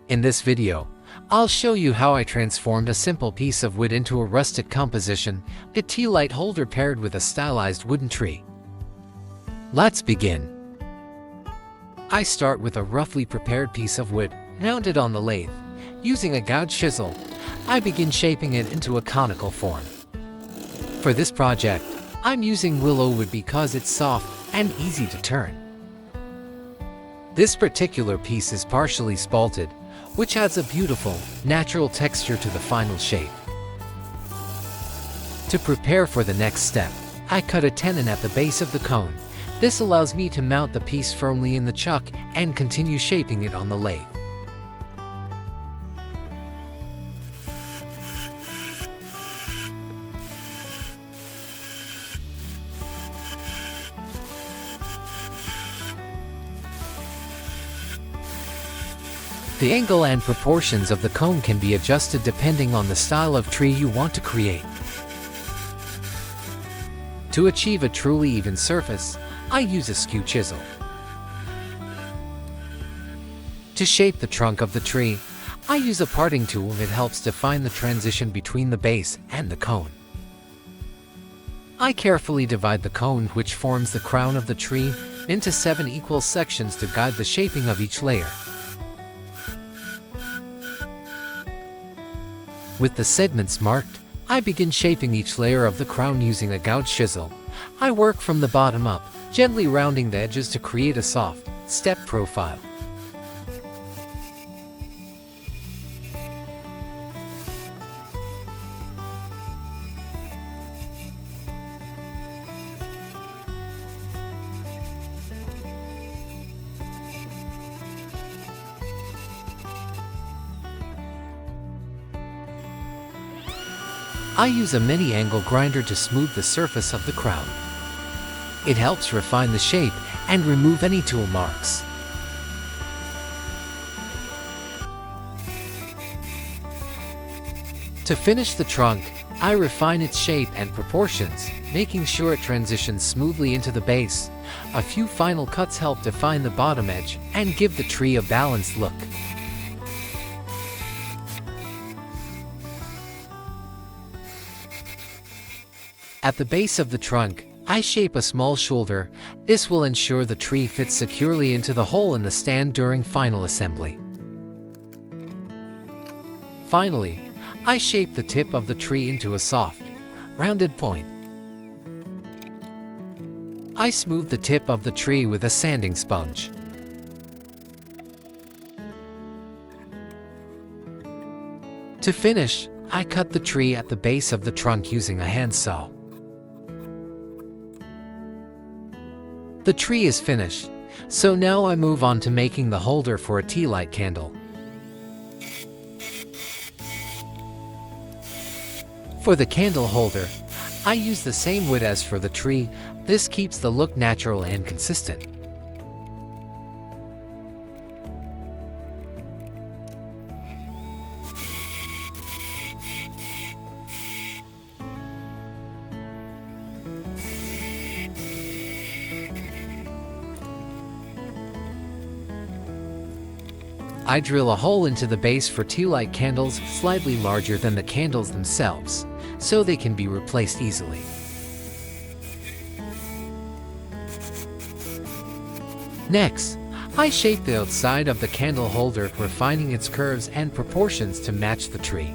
In this video, I'll show you how I transformed a simple piece of wood into a rustic composition, a Tealight holder paired with a stylized wooden tree. Let's begin. I start with a roughly prepared piece of wood, mounted on the lathe. Using a gouge chisel, I begin shaping it into a conical form. For this project, I'm using willow wood because it's soft and easy to turn. This particular piece is partially spalted, which adds a beautiful, natural texture to the final shape. To prepare for the next step, I cut a tenon at the base of the cone. This allows me to mount the piece firmly in the chuck and continue shaping it on the lathe. The angle and proportions of the cone can be adjusted depending on the style of tree you want to create. To achieve a truly even surface, I use a skew chisel. To shape the trunk of the tree, I use a parting tool that helps define the transition between the base and the cone. I carefully divide the cone, which forms the crown of the tree, into 7 equal sections to guide the shaping of each layer. With the segments marked, I begin shaping each layer of the crown using a gouge chisel. I work from the bottom up, gently rounding the edges to create a soft, step profile. I use a mini angle grinder to smooth the surface of the crown. It helps refine the shape and remove any tool marks. To finish the trunk, I refine its shape and proportions, making sure it transitions smoothly into the base. A few final cuts help define the bottom edge and give the tree a balanced look. At the base of the trunk, I shape a small shoulder. This will ensure the tree fits securely into the hole in the stand during final assembly. Finally, I shape the tip of the tree into a soft, rounded point. I smooth the tip of the tree with a sanding sponge. To finish, I cut the tree at the base of the trunk using a handsaw. The tree is finished, so now I move on to making the holder for a Tealight candle. For the candle holder, I use the same wood as for the tree. This keeps the look natural and consistent. I drill a hole into the base for Tealight candles slightly larger than the candles themselves, so they can be replaced easily. Next, I shape the outside of the candle holder, refining its curves and proportions to match the tree.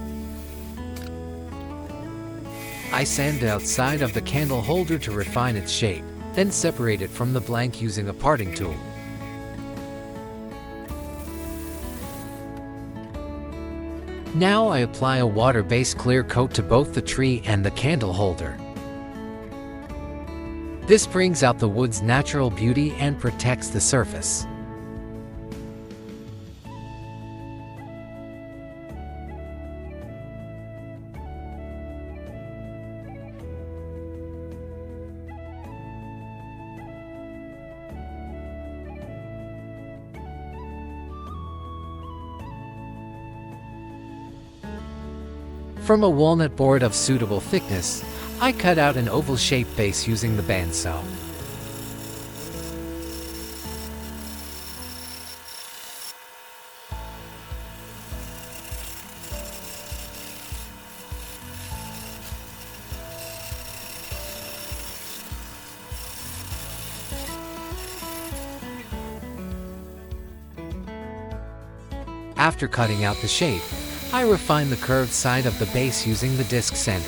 I sand the outside of the candle holder to refine its shape, then separate it from the blank using a parting tool. Now I apply a water-based clear coat to both the tree and the candle holder. This brings out the wood's natural beauty and protects the surface. From a walnut board of suitable thickness, I cut out an oval-shaped base using the bandsaw. After cutting out the shape, I refine the curved side of the base using the disc sander.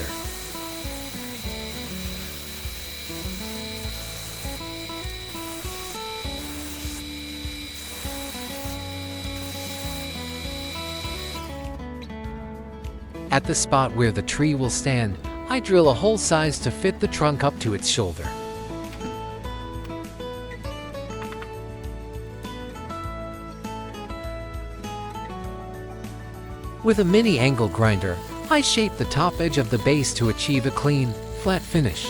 At the spot where the tree will stand, I drill a hole size to fit the trunk up to its shoulder. With a mini angle grinder, I shape the top edge of the base to achieve a clean, flat finish.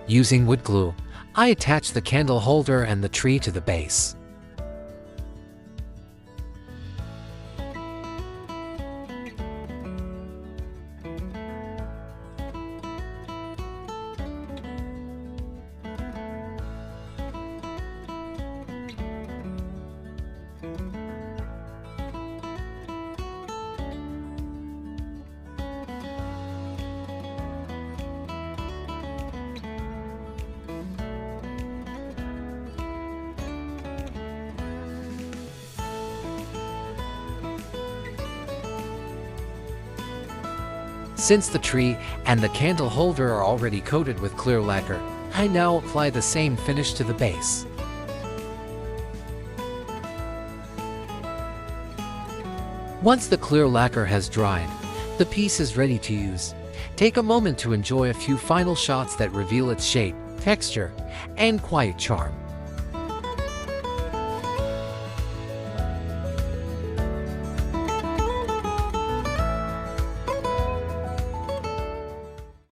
Using wood glue, I attach the candle holder and the tree to the base. Since the tree and the candle holder are already coated with clear lacquer, I now apply the same finish to the base. Once the clear lacquer has dried, the piece is ready to use. Take a moment to enjoy a few final shots that reveal its shape, texture, and quiet charm.